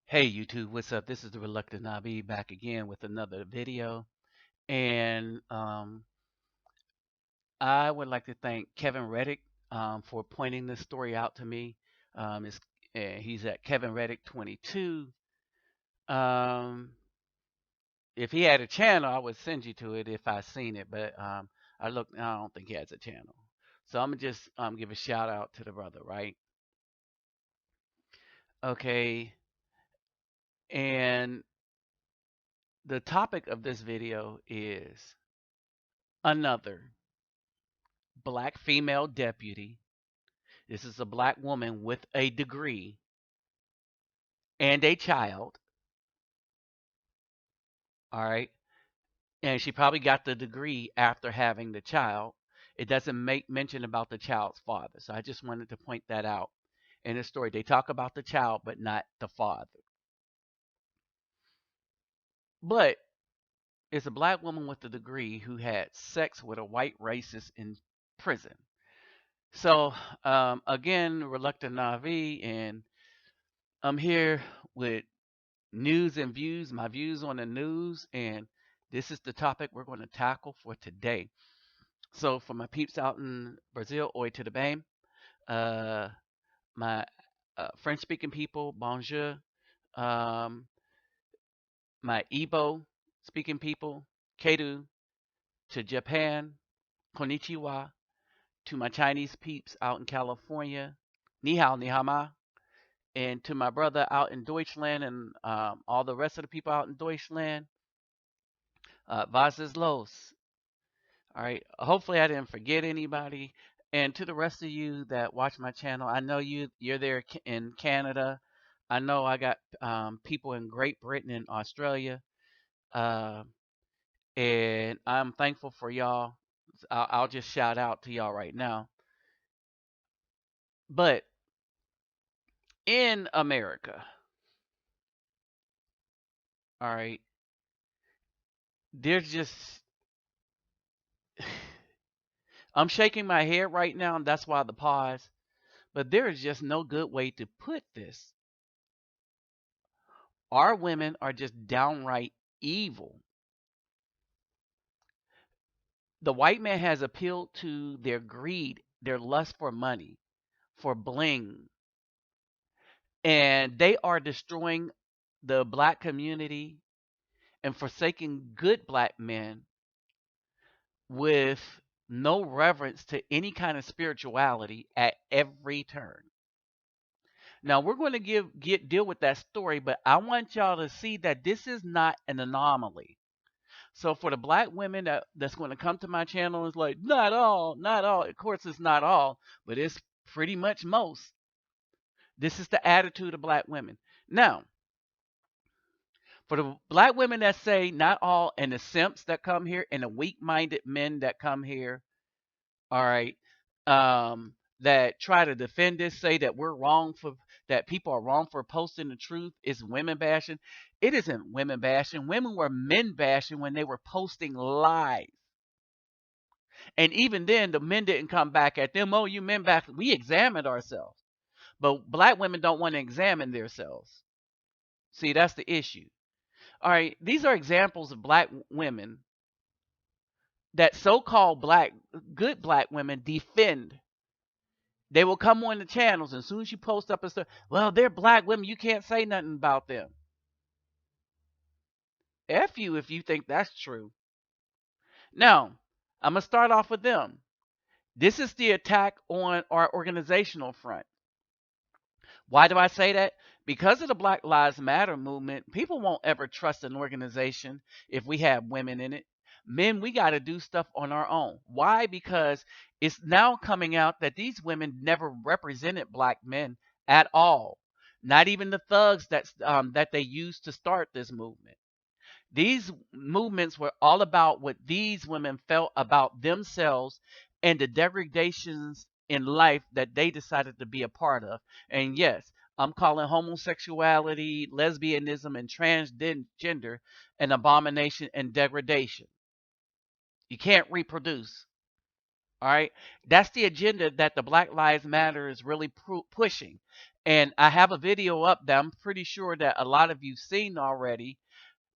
Hey YouTube, what's up? This is the Reluctant Nabi back again with another video. And I would like to thank Kevin Reddick for pointing this story out to me. He's at Kevin Reddick 22. Um, if he had a channel, I would send you to it if I seen it. But I don't think he has a channel. So I'm gonna just give a shout out to the brother, right? Okay. And the topic of this video is another black female deputy. This is a black woman with a degree and a child. All right. And she probably got the degree after having the child. It doesn't make mention about the child's father. So I just wanted to point that out in the story. They talk about the child, but not the father. But it's a black woman with a degree who had sex with a white racist in prison. So, again, Reluctant Navi, and I'm here with news and views, my views on the news, and this is the topic we're going to tackle for today. So, for my peeps out in Brazil, oi to the bem. Uh, my French speaking people, bonjour. Um, my Igbo speaking people, kedu. To Japan, konnichiwa. To my Chinese peeps out in California, ni hao, ni hao ma. And to my brother out in Deutschland and all the rest of the people out in Deutschland, was ist los? All right. Hopefully, I didn't forget anybody. And to the rest of you that watch my channel, I know you're there in Canada. I know I got people in Great Britain and Australia, uh, and I'm thankful for y'all. I'll just shout out to y'all right now. But in America, all right, there's just I'm shaking my head right now, and that's why the pause. But there is just no good way to put this. Our women are just downright evil. The white man has appealed to their greed, their lust for money, for bling, and they are destroying the black community and forsaking good black men with no reverence to any kind of spirituality at every turn. Now we're going to deal with that story, but I want y'all to see that this is not an anomaly. So for the black women that's going to come to my channel is like, not all, not all. Of course, it's not all, but it's pretty much most. This is the attitude of black women. Now, for the black women that say not all, and the simps that come here, and the weak-minded men that come here, all right, that try to defend this, say that we're wrong for that people are wrong for posting the truth, is women bashing. It isn't women bashing. Women were men bashing when they were posting lies. And even then, the men didn't come back at them. Oh, you men back. We examined ourselves. But black women don't want to examine themselves. See, that's the issue. All right. These are examples of black women that so called good black women defend. They will come on the channels, and as soon as you post up a stuff, well, they're black women. You can't say nothing about them. F you if you think that's true. Now, I'm going to start off with them. This is the attack on our organizational front. Why do I say that? Because of the Black Lives Matter movement, people won't ever trust an organization if we have women in it. Men, we got to do stuff on our own. Why? Because it's now coming out that these women never represented black men at all. Not even the thugs that they used to start this movement. These movements were all about what these women felt about themselves and the degradations in life that they decided to be a part of. And yes, I'm calling homosexuality, lesbianism, and transgender an abomination and degradation. You can't reproduce. All right, that's the agenda that the Black Lives Matter is really pushing. And I have a video up that I'm pretty sure that a lot of you've seen already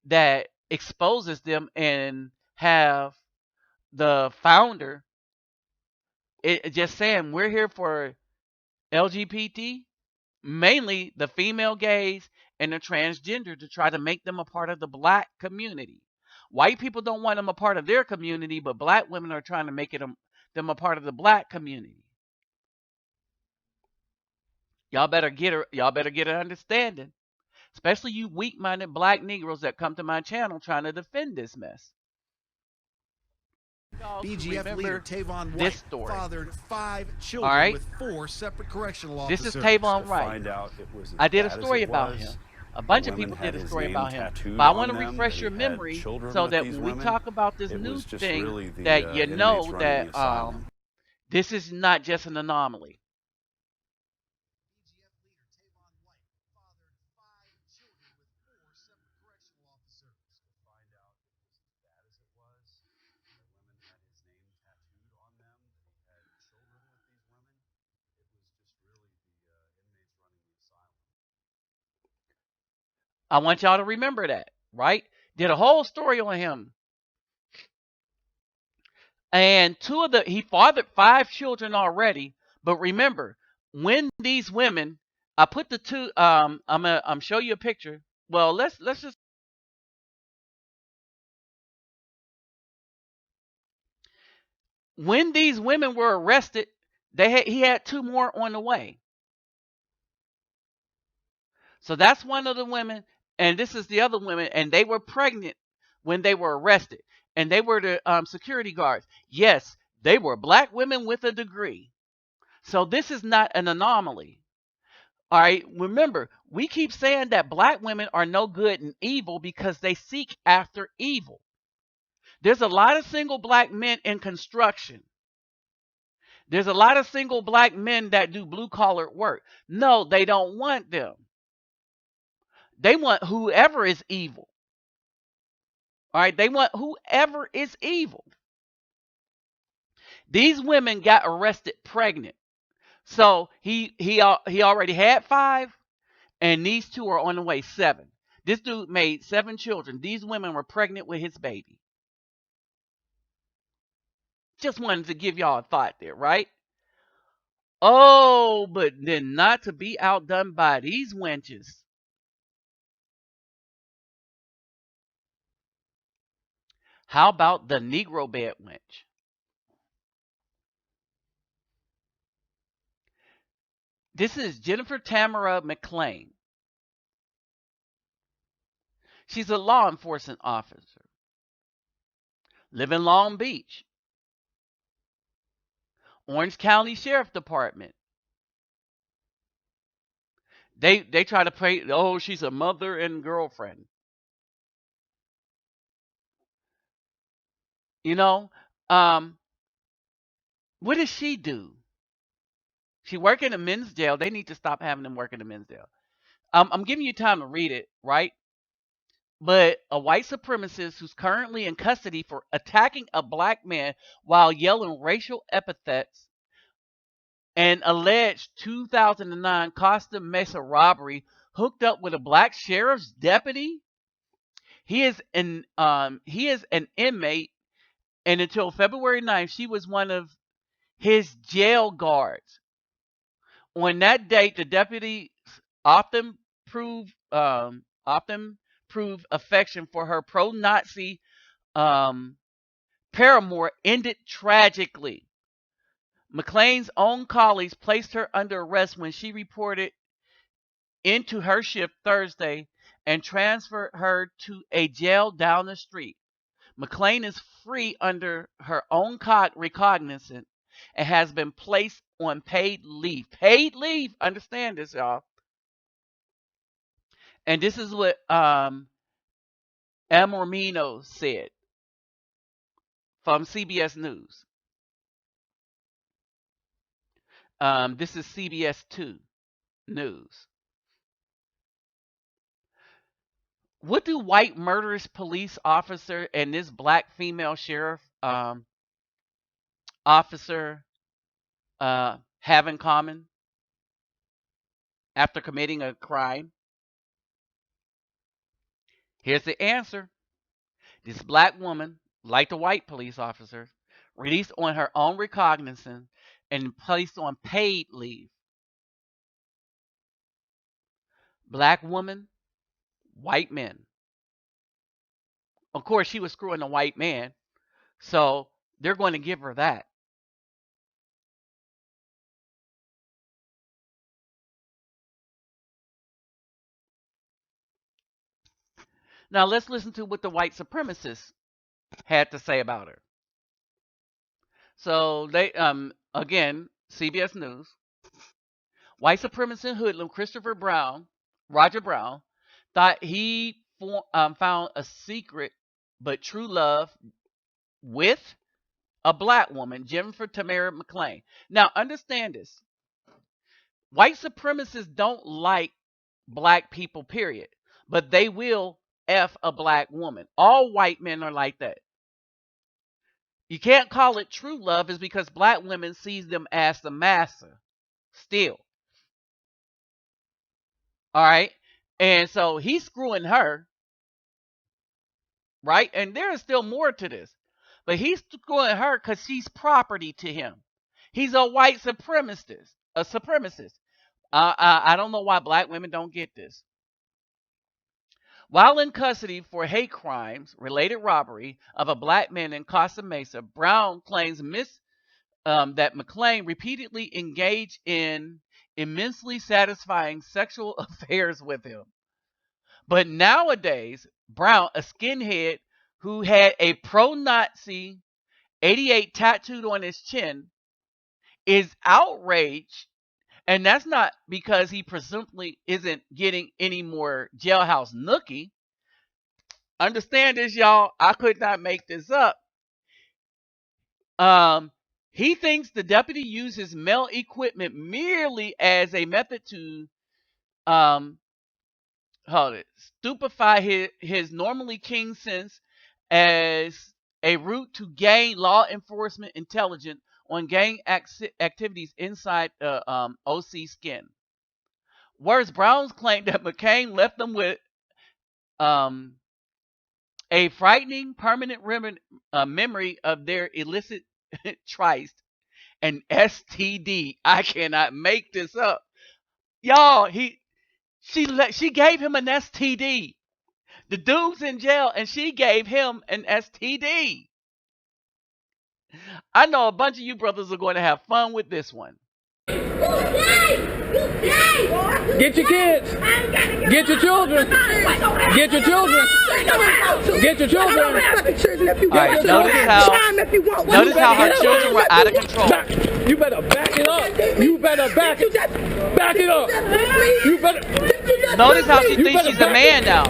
that exposes them and have the founder just saying we're here for LGBT, mainly the female gays and the transgender, to try to make them a part of the black community. White people don't want them a part of their community, but black women are trying to make them a part of the black community. Y'all better get an understanding, especially you weak-minded black Negroes that come to my channel trying to defend this mess. BGF leader Tavon This White story fathered 5 all children right, with 4 separate correctional this officers. is Tavon White. I did a story about him. A bunch of people did a story about him, but I want to refresh your memory so that when we talk about this new thing, that you know that this is not just an anomaly. BGF leader Tavon White fathered 5 children with 4 separate correctional officers. To find out it was as bad as it was, the women had his name tattooed on them, that he had children with these women. It was just really the inmates running the asylum. I want y'all to remember that, right? Did a whole story on him. And he fathered 5 children already. But remember, when these women, I put the two, I'm show you a picture. Well, let's just, when these women were arrested, he had 2 more on the way. So that's one of the women, and this is the other women, and they were pregnant when they were arrested, and they were the security guards. Yes, they were black women with a degree. So this is not an anomaly. All right, remember, we keep saying that black women are no good and evil because they seek after evil. There's a lot of single black men in construction. There's a lot of single black men that do blue collar work. No, they don't want them. They want whoever is evil. All right, they want whoever is evil. These women got arrested pregnant. So he already had 5, and these 2 are on the way, 7. This dude made 7 children. These women were pregnant with his baby. Just wanted to give y'all a thought there, right? Oh, but then not to be outdone by these wenches. How about the Negro bed wench? This is Jennifer Tamara McClain. She's a law enforcement officer. Live in Long Beach. Orange County Sheriff Department. They try to play, oh, she's a mother and girlfriend. You know, what does she do? She work in a men's jail. They need to stop having them work in a men's jail. I'm giving you time to read it, right? But a white supremacist who's currently in custody for attacking a black man while yelling racial epithets and alleged 2009 Costa Mesa robbery hooked up with a black sheriff's deputy. He is an inmate, and until February 9th, she was one of his jail guards. On that date, the deputy often often proved affection for her pro-Nazi paramour ended tragically. McClain's own colleagues placed her under arrest when she reported into her shift Thursday and transferred her to a jail down the street. McClain is free under her own recognizance and has been placed on paid leave. Paid leave. Understand this, y'all. And this is what Amormino said from CBS News. This is CBS 2 News. What do white murderous police officer and this black female sheriff officer have in common after committing a crime? Here's the answer. This black woman, like the white police officer, released on her own recognizance and placed on paid leave. Black woman, white men. Of course, she was screwing a white man, so they're going to give her that. Now let's listen to what the white supremacists had to say about her. So they again, CBS News, white supremacist hoodlum Christopher Brown, Roger Brown, thought he found a secret but true love with a black woman, Jennifer Tamara McClain. Now understand this. White supremacists don't like black people, period. But they will F a black woman. All white men are like that. You can't call it true love is because black women sees them as the master still. All right. And so he's screwing her, right? And there is still more to this. But he's screwing her because she's property to him. He's a white supremacist. A supremacist. I don't know why black women don't get this. While in custody for hate crimes, related robbery of a black man in Costa Mesa, Brown claims that McClain repeatedly engaged in immensely satisfying sexual affairs with him. But nowadays, Brown, a skinhead who had a pro-Nazi 88 tattooed on his chin, is outraged, and that's not because he presumably isn't getting any more jailhouse nookie. Understand this, y'all. I could not make this up. Um, he thinks the deputy uses male equipment merely as a method to um, hold it, stupefy his normally keen sense as a route to gain law enforcement intelligence on gang activities inside the OC skin. Whereas Brown's claim that McCain left them with um, a frightening permanent memory of their illicit tryst and STD. I cannot make this up, y'all. She gave him an STD. The dude's in jail, and she gave him an STD. I know a bunch of you brothers are going to have fun with this one. Get your kids. Get your children. Get your children. Get your children. All right, notice how her children were out of control. You better back it up. You better back it. Back it up. You better. Notice how she thinks she's a man now.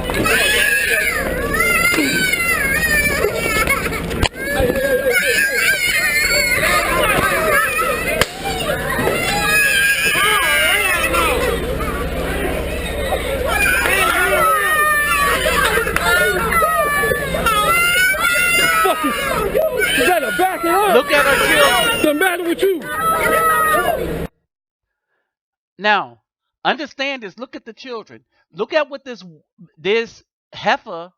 You better back it up. Look at her children. What's the matter with you? Now, understand this. Look at the children. Look at what this heifer.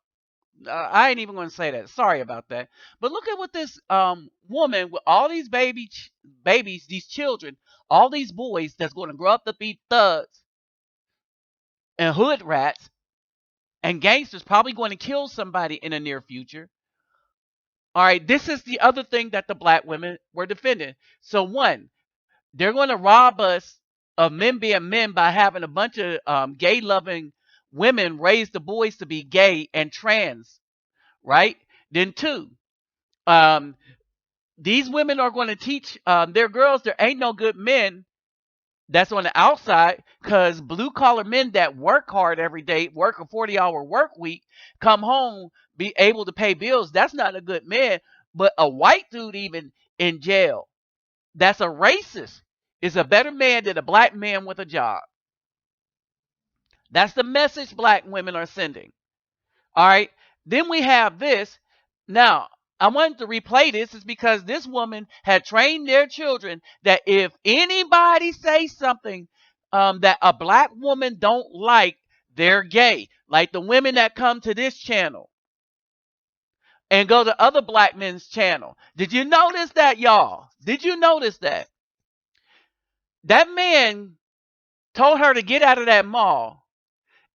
I ain't even going to say that. Sorry about that. But look at what this woman with all these babies, these children, all these boys that's going to grow up to be thugs and hood rats and gangsters, probably going to kill somebody in the near future. All right, this is the other thing that the black women were defending. So one, they're going to rob us of men being men by having a bunch of gay-loving women raise the boys to be gay and trans, right? Then two, these women are going to teach their girls there ain't no good men that's on the outside, because blue-collar men that work hard every day, work a 40-hour work week, come home, be able to pay bills. That's not a good man. But a white dude even in jail, that's a racist, is a better man than a black man with a job. That's the message black women are sending. All right. Then we have this. Now, I wanted to replay this is because this woman had trained their children that if anybody says something that a black woman don't like, they're gay. Like the women that come to this channel and go to other black men's channel. Did you notice that, y'all? Did you notice that? That man told her to get out of that mall,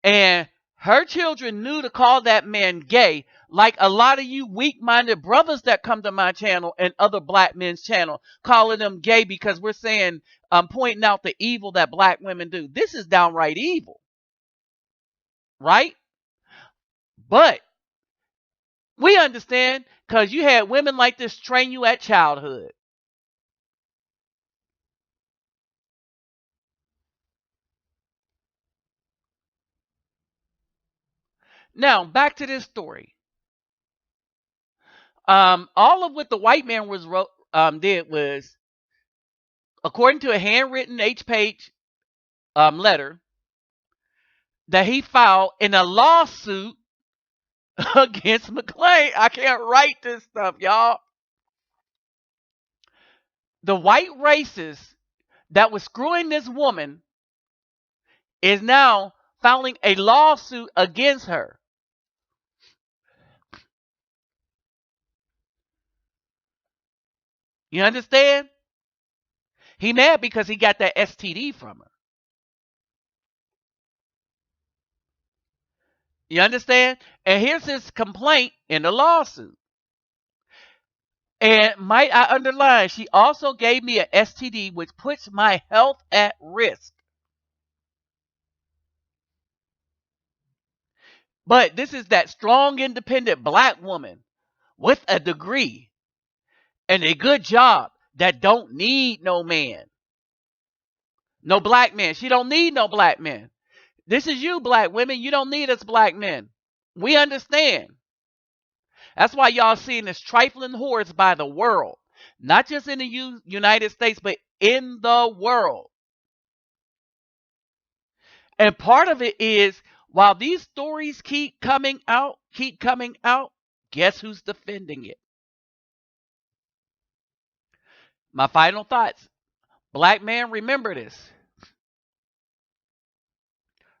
and her children knew to call that man gay, like a lot of you weak-minded brothers that come to my channel and other black men's channel, calling them gay because we're saying, pointing out the evil that black women do. This is downright evil, right? But we understand because you had women like this train you at childhood. Now, back to this story. All of what the white man did was, according to a handwritten H-page letter that he filed in a lawsuit against McLean. I can't write this stuff, y'all. The white racist that was screwing this woman is now filing a lawsuit against her. You understand? He mad because he got that STD from her. You understand? And here's his complaint in the lawsuit. And might I underline, she also gave me an STD which puts my health at risk. But this is that strong, independent black woman with a degree and a good job that don't need no man. No black man. She don't need no black men. This is you, black women. You don't need us black men. We understand. That's why y'all seeing this trifling hordes by the world. Not just in the United States, but in the world. And part of it is, while these stories keep coming out, guess who's defending it? My final thoughts. Black man, remember this.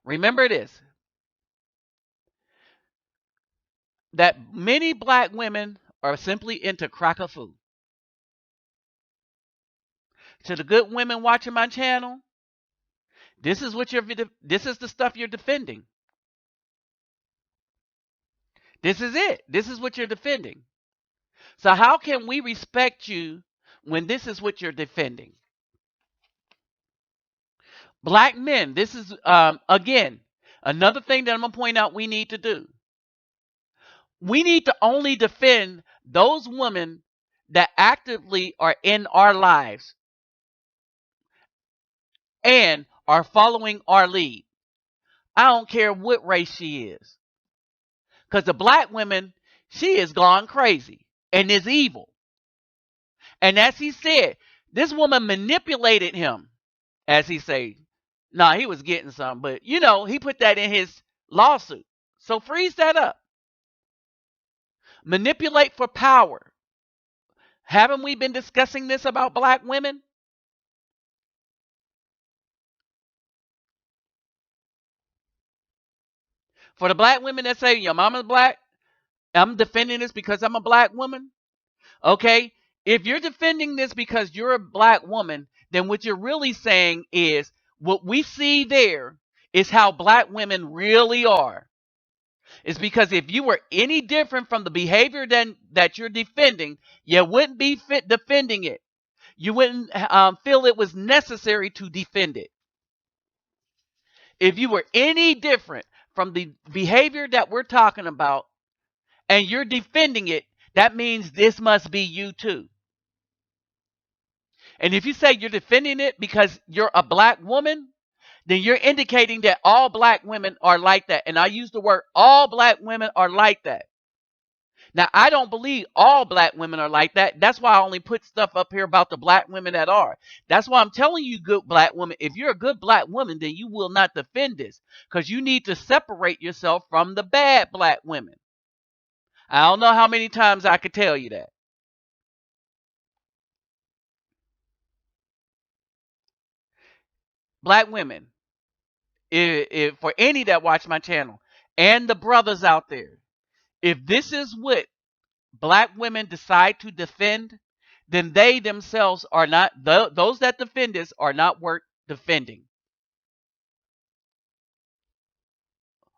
Remember this. That many black women are simply into crack-a-foo. To the good women watching my channel, this is the stuff you're defending. This is it. This is what you're defending. So how can we respect you when this is what you're defending? Black men, this is, again, another thing that I'm going to point out we need to do. We need to only defend those women that actively are in our lives and are following our lead. I don't care what race she is. Because the black woman, she is gone crazy and is evil. And as he said, this woman manipulated him, as he said. Nah, he was getting some, but he put that in his lawsuit. So freeze that up. Manipulate for power. Haven't we been discussing this about black women? For the black women that say, your mama's black, I'm defending this because I'm a black woman. Okay? If you're defending this because you're a black woman, then what you're really saying is what we see there is how black women really are. It's because if you were any different from the behavior that you're defending, you wouldn't be defending it. You wouldn't feel it was necessary to defend it. If you were any different from the behavior that we're talking about and you're defending it, that means this must be you too. And if you say you're defending it because you're a black woman, then you're indicating that all black women are like that. And I use the word all black women are like that. Now, I don't believe all black women are like that. That's why I only put stuff up here about the black women that are. That's why I'm telling you, good black woman, if you're a good black woman, then you will not defend this because you need to separate yourself from the bad black women. I don't know how many times I could tell you that. Black women, if for any that watch my channel and the brothers out there, if this is what black women decide to defend, then they themselves are not, those that defend this are not worth defending.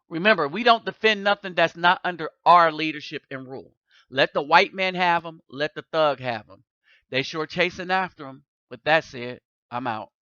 Remember, we don't defend nothing that's not under our leadership and rule. Let the white man have them. Let the thug have them. They sure chasing after them. With that said, I'm out.